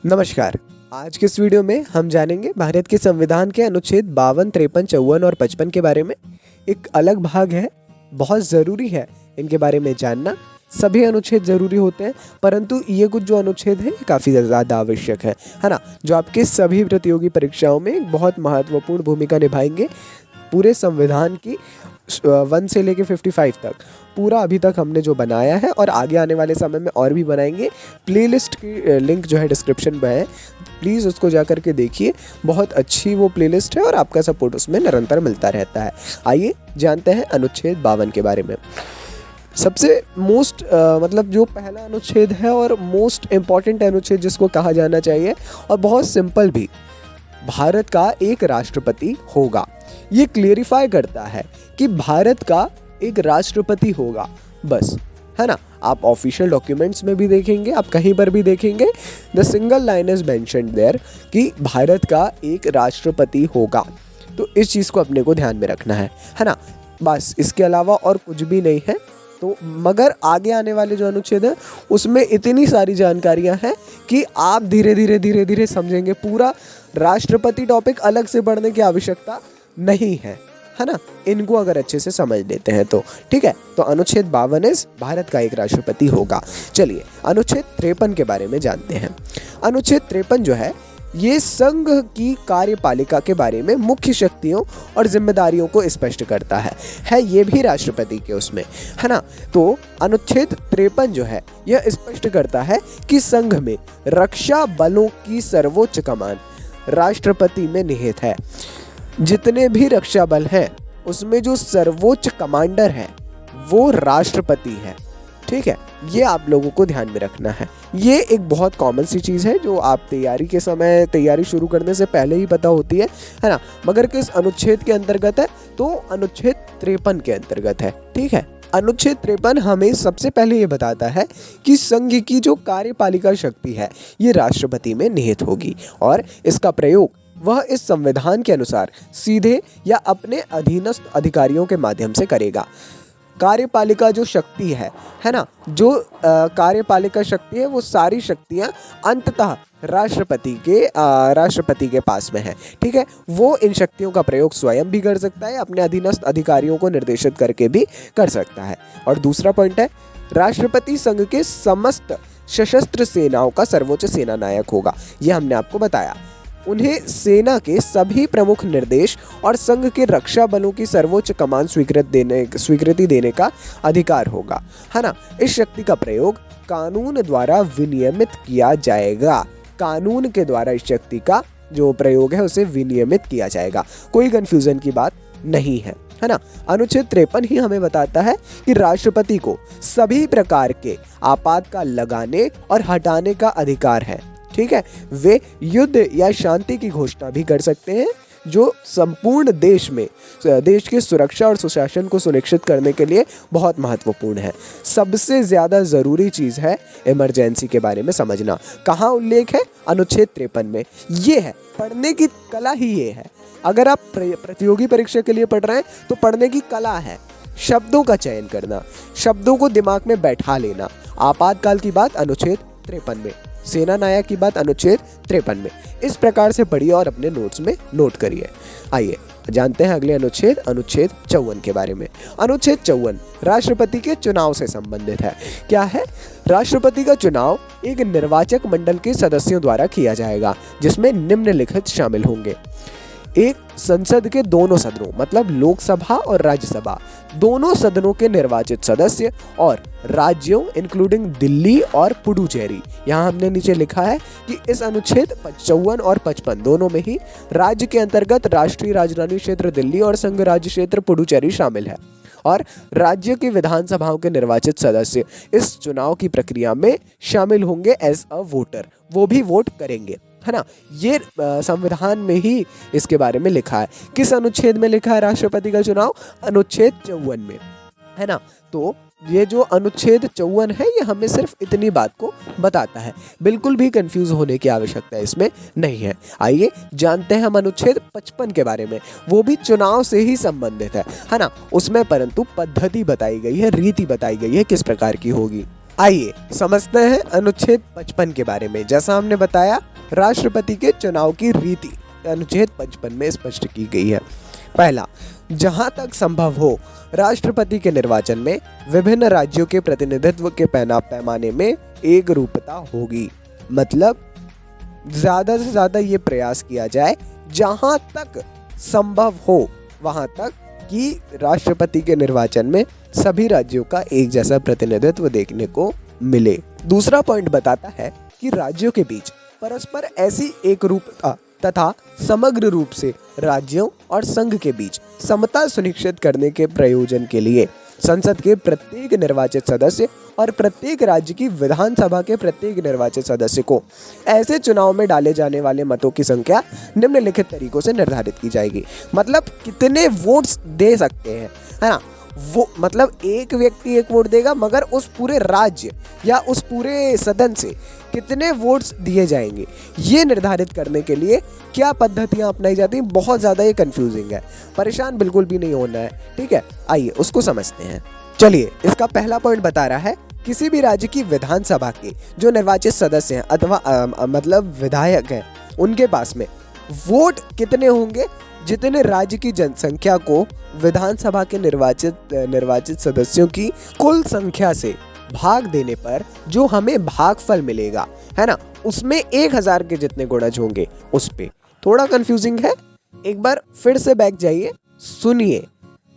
नमस्कार। आज के इस वीडियो में हम जानेंगे भारत के संविधान के अनुच्छेद 52, 53, 54 और 55 के बारे में। एक अलग भाग है, बहुत ज़रूरी है इनके बारे में जानना। सभी अनुच्छेद ज़रूरी होते हैं, परंतु ये कुछ जो अनुच्छेद हैं ये काफ़ी ज़्यादा आवश्यक है ना, जो आपके सभी प्रतियोगी परीक्षाओं में एक बहुत महत्वपूर्ण भूमिका निभाएंगे। पूरे संविधान की 1 से लेके 55 तक पूरा अभी तक हमने जो बनाया है और आगे आने वाले समय में और भी बनाएंगे। प्लेलिस्ट की लिंक जो है डिस्क्रिप्शन में है, प्लीज़ उसको जा कर के देखिए। बहुत अच्छी वो प्लेलिस्ट है और आपका सपोर्ट उसमें निरंतर मिलता रहता है। आइए जानते हैं अनुच्छेद 52 के बारे में। सबसे मतलब जो पहला अनुच्छेद है और मोस्ट इम्पॉर्टेंट अनुच्छेद जिसको कहा जाना चाहिए और बहुत सिंपल भी, भारत का एक राष्ट्रपति होगा। ये क्लियरिफाई करता है कि भारत का एक राष्ट्रपति होगा, बस, है ना। आप ऑफिशियल डॉक्यूमेंट्स में भी देखेंगे, आप कहीं पर भी देखेंगे, the single line is mentioned there कि भारत का एक राष्ट्रपति होगा। तो इस चीज़ को अपने को ध्यान में रखना है ना। बस इसके अलावा और कुछ भी नहीं है। तो मगर आगे आने वाले जो अनुच्छेद हैं उसमें इतनी सारी जानकारियां हैं कि आप धीरे धीरे समझेंगे। पूरा राष्ट्रपति टॉपिक अलग से पढ़ने की आवश्यकता नहीं है ना। इनको अगर अच्छे से समझ लेते हैं तो ठीक है। तो अनुच्छेद 52 भारत का एक राष्ट्रपति होगा। चलिए अनुच्छेद 53 के बारे में जानते हैं। अनुच्छेद 53 जो है ये संघ की कार्यपालिका के बारे में मुख्य शक्तियों और जिम्मेदारियों को स्पष्ट करता है ये भी राष्ट्रपति के उसमें, है ना। तो अनुच्छेद 53 जो है यह स्पष्ट करता है कि संघ में रक्षा बलों की सर्वोच्च कमान राष्ट्रपति में निहित है। जितने भी रक्षा बल हैं उसमें जो सर्वोच्च कमांडर है वो राष्ट्रपति है, ठीक है। ये आप लोगों को ध्यान में रखना है। ये एक बहुत कॉमन सी चीज़ है जो आप तैयारी शुरू करने से पहले ही पता होती है ना। मगर किस अनुच्छेद के अंतर्गत है? तो अनुच्छेद 53 के अंतर्गत है, ठीक है। अनुच्छेद 53 हमें सबसे पहले ये बताता है कि संघ की जो कार्यपालिका शक्ति है ये राष्ट्रपति में निहित होगी और इसका प्रयोग वह इस संविधान के अनुसार सीधे या अपने अधीनस्थ अधिकारियों के माध्यम से करेगा। कार्यपालिका जो शक्ति है ना, जो कार्यपालिका शक्ति है वो सारी शक्तियां अंततः राष्ट्रपति के पास में है, ठीक है। वो इन शक्तियों का प्रयोग स्वयं भी कर सकता है, अपने अधीनस्थ अधिकारियों को निर्देशित करके भी कर सकता है। और दूसरा पॉइंट है, राष्ट्रपति संघ के समस्त सशस्त्र सेनाओं का सर्वोच्च सेना नायक होगा। ये हमने आपको बताया। उन्हें सेना के सभी प्रमुख निर्देश और संघ के रक्षा बलों की सर्वोच्च कमान स्वीकृति देने का अधिकार होगा, है ना। इस शक्ति का प्रयोग कानून द्वारा विनियमित किया जाएगा। कानून के द्वारा इस शक्ति का जो प्रयोग है उसे विनियमित किया जाएगा। कोई कंफ्यूजन की बात नहीं है ना। अनुच्छेद 53 ही हमें बताता है कि राष्ट्रपति को सभी प्रकार के आपातकाल लगाने और हटाने का अधिकार है, ठीक है। वे युद्ध या शांति की घोषणा भी कर सकते हैं जो संपूर्ण देश के सुरक्षा और सुशासन को सुनिश्चित करने के लिए बहुत महत्वपूर्ण है। सबसे ज़्यादा ज़रूरी चीज़ है इमरजेंसी के बारे में समझना। कहाँ उल्लेख है? अनुच्छेद 53 में। ये है पढ़ने की कला ही ये है। अगर आप प्रतियोगी परीक्षा के लिए पढ़ रहे हैं तो पढ़ने की कला है शब्दों का चयन करना, शब्दों को दिमाग में बैठा लेना। आपातकाल की बात अनुच्छेद 53 में, सेना नायक की बात अनुच्छेद 53 में। इस प्रकार से पढ़िए और अपने नोट्स में नोट करिए। आइए जानते हैं अगले अनुच्छेद 54 के बारे में। अनुच्छेद 54 राष्ट्रपति के चुनाव से संबंधित है। क्या है? राष्ट्रपति का चुनाव एक निर्वाचक मंडल के सदस्यों द्वारा किया जाएगा जिसमें निम्नलिखित शामिल होंगे। एक, संसद के दोनों सदनों मतलब लोकसभा और राज्यसभा दोनों सदनों के निर्वाचित सदस्य और राज्यों इंक्लूडिंग दिल्ली और पुडुचेरी। यहाँ हमने नीचे लिखा है कि इस अनुच्छेद 54 और 55 दोनों में ही राज्य के अंतर्गत राष्ट्रीय राजधानी क्षेत्र दिल्ली और संघ राज्य क्षेत्र पुडुचेरी शामिल है और राज्य की विधानसभाओं के निर्वाचित सदस्य इस चुनाव की प्रक्रिया में शामिल होंगे एज अ वोटर। वो भी वोट करेंगे, है ना। ये संविधान में ही इसके बारे में लिखा है। किस अनुच्छेद में लिखा है राष्ट्रपति का चुनाव? अनुच्छेद 54 में, है ना। तो ये जो अनुच्छेद 54 है ये हमें सिर्फ इतनी बात को बताता है। बिल्कुल भी कंफ्यूज होने की आवश्यकता इसमें नहीं है। आइए जानते हैं हम अनुच्छेद 55 के बारे में। वो भी चुनाव से ही संबंधित है ना। उसमें परंतु पद्धति बताई गई है, रीति बताई गई है किस प्रकार की होगी। आइए समझते हैं अनुच्छेद 55 के बारे में। जैसा हमने बताया, राष्ट्रपति के चुनाव की रीति अनुच्छेद 55 में स्पष्ट की गई है। पहला, जहां तक संभव हो राष्ट्रपति के निर्वाचन में विभिन्न राज्यों के प्रतिनिधित्व के पैमाने में एक रूपता होगी। मतलब ज्यादा से ज्यादा ये प्रयास किया जाए जहां तक संभव हो वहां तक कि राष्ट्रपति के निर्वाचन में सभी राज्यों का एक जैसा प्रतिनिधित्व देखने को मिले। दूसरा पॉइंट बताता है कि राज्यों के बीच परस्पर ऐसी एकरूपता तथा समग्र रूप से राज्यों और संघ के बीच समता सुनिश्चित करने के प्रयोजन के लिए संसद के प्रत्येक निर्वाचित सदस्य और प्रत्येक राज्य की विधानसभा के प्रत्येक निर्वाचित सदस्य को ऐसे चुनाव में डाले जाने वाले मतों की संख्या निम्नलिखित तरीकों से निर्धारित की जाएगी। मतलब कितने वोट्स दे सकते हैं, है ना। वो मतलब एक व्यक्ति एक वोट देगा, मगर उस पूरे राज्य या उस पूरे सदन से कितने वोट्स दिए जाएंगे, ये निर्धारित करने के लिए क्या पद्धतियां अपनाई जाती हैं। बहुत ज़्यादा ये कंफ्यूजिंग है, परेशान बिल्कुल भी नहीं होना है, ठीक है। आइए उसको समझते हैं। चलिए, इसका पहला पॉइंट बता रहा है, किसी भी राज्य की विधानसभा के जो निर्वाचित सदस्य हैं अथवा मतलब विधायक हैं, उनके पास में वोट कितने होंगे, जितने राज्य की जनसंख्या को विधानसभा के निर्वाचित सदस्यों की कुल संख्या से भाग देने पर जो हमें भागफल मिलेगा, है ना, उसमें 1000 के जितने गुणज होंगे। उस पे थोड़ा कंफ्यूजिंग है, एक बार फिर से बैक जाइए, सुनिए,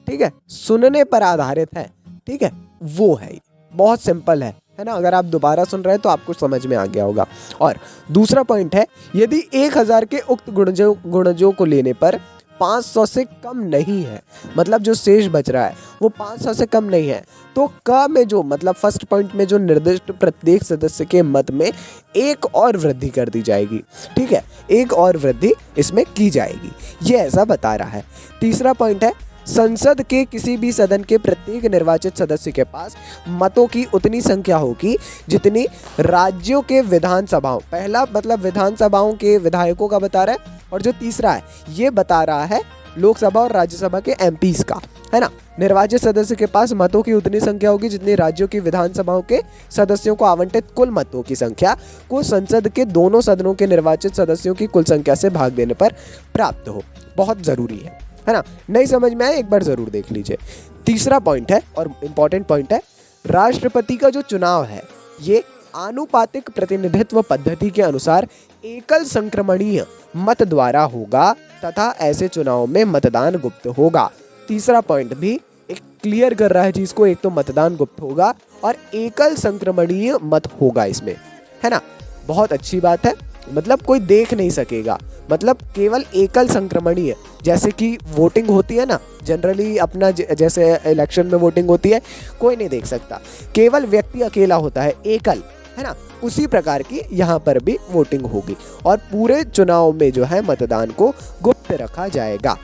ठीक है। सुनने पर आधारित है, ठीक है, वो है, बहुत सिंपल है ना। अगर आप दोबारा सुन रहे हैं तो आपको समझ में आ गया होगा। और दूसरा पॉइंट है, यदि 1000 के उक्त गुणजों को लेने पर 500 से कम नहीं है, मतलब जो शेष बच रहा है वो 500 से कम नहीं है, तो क में जो मतलब फर्स्ट पॉइंट में जो निर्दिष्ट प्रत्येक सदस्य के मत में एक और वृद्धि कर दी जाएगी, ठीक है, एक और वृद्धि इसमें की जाएगी, ये ऐसा बता रहा है। तीसरा पॉइंट है, संसद के किसी भी सदन के प्रत्येक निर्वाचित सदस्य के पास मतों की उतनी संख्या होगी जितनी राज्यों के विधानसभाओं, पहला मतलब विधानसभाओं के विधायकों का बता रहा है, और जो तीसरा है ये बता रहा है लोकसभा और राज्यसभा के एमपीज का, है ना। निर्वाचित सदस्य के पास मतों की उतनी संख्या होगी जितनी राज्यों की विधानसभाओं के सदस्यों को आवंटित कुल मतों की संख्या को संसद के दोनों सदनों के निर्वाचित सदस्यों की कुल संख्या से भाग देने पर प्राप्त हो। बहुत जरूरी है ना। नहीं समझ में आए एक बार जरूर देख लीजिए। तीसरा पॉइंट है और इम्पॉर्टेंट पॉइंट है, राष्ट्रपति का जो चुनाव है ये आनुपातिक प्रतिनिधित्व पद्धति के अनुसार एकल संक्रमणीय मत द्वारा होगा तथा ऐसे चुनाव में मतदान गुप्त होगा। तीसरा पॉइंट भी एक क्लियर कर रहा है चीज को, एक तो मतदान गुप्त होगा और एकल संक्रमणीय मत होगा इसमें, है ना। बहुत अच्छी बात है, मतलब कोई देख नहीं सकेगा, मतलब केवल एकल संक्रमणीय, जैसे कि वोटिंग होती है ना जनरली अपना जैसे इलेक्शन में वोटिंग होती है, कोई नहीं देख सकता, केवल व्यक्ति अकेला होता है, एकल, है ना। उसी प्रकार की यहाँ पर भी वोटिंग होगी और पूरे चुनाव में जो है मतदान को गुप्त रखा जाएगा।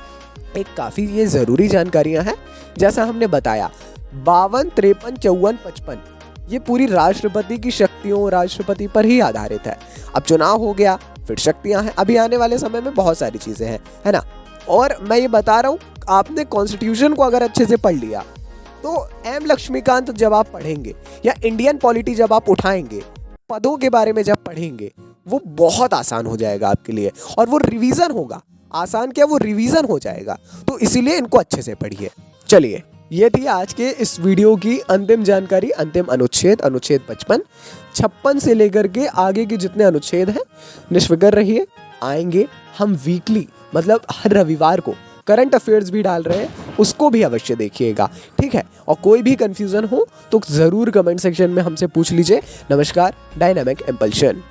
एक काफ़ी ये ज़रूरी जानकारियाँ हैं। जैसा हमने बताया 52, 53, 54, 55 ये पूरी राष्ट्रपति की शक्तियों, राष्ट्रपति पर ही आधारित है। अब चुनाव हो गया, फिर शक्तियाँ हैं, अभी आने वाले समय में बहुत सारी चीज़ें हैं, है ना। और मैं ये बता रहा हूँ, आपने कॉन्स्टिट्यूशन को अगर अच्छे से पढ़ लिया तो एम लक्ष्मीकांत जब आप पढ़ेंगे या इंडियन पॉलिटी जब आप उठाएंगे, पदों के बारे में जब पढ़ेंगे, वो बहुत आसान हो जाएगा आपके लिए और वो रिवीजन होगा। आसान क्या, वो रिवीजन हो जाएगा। तो इसीलिए इनको अच्छे से पढ़िए। चलिए, ये थी आज के इस वीडियो की अंतिम जानकारी, अंतिम अनुच्छेद 55। 56 से लेकर के आगे के जितने अनुच्छेद हैं निष्फिक्र रहिए, आएंगे हम वीकली, मतलब हर रविवार को करंट अफेयर्स भी डाल रहे हैं, उसको भी अवश्य देखिएगा, ठीक है। और कोई भी कंफ्यूजन हो तो ज़रूर कमेंट सेक्शन में हमसे पूछ लीजिए। नमस्कार, डायनामिक इम्पल्शन।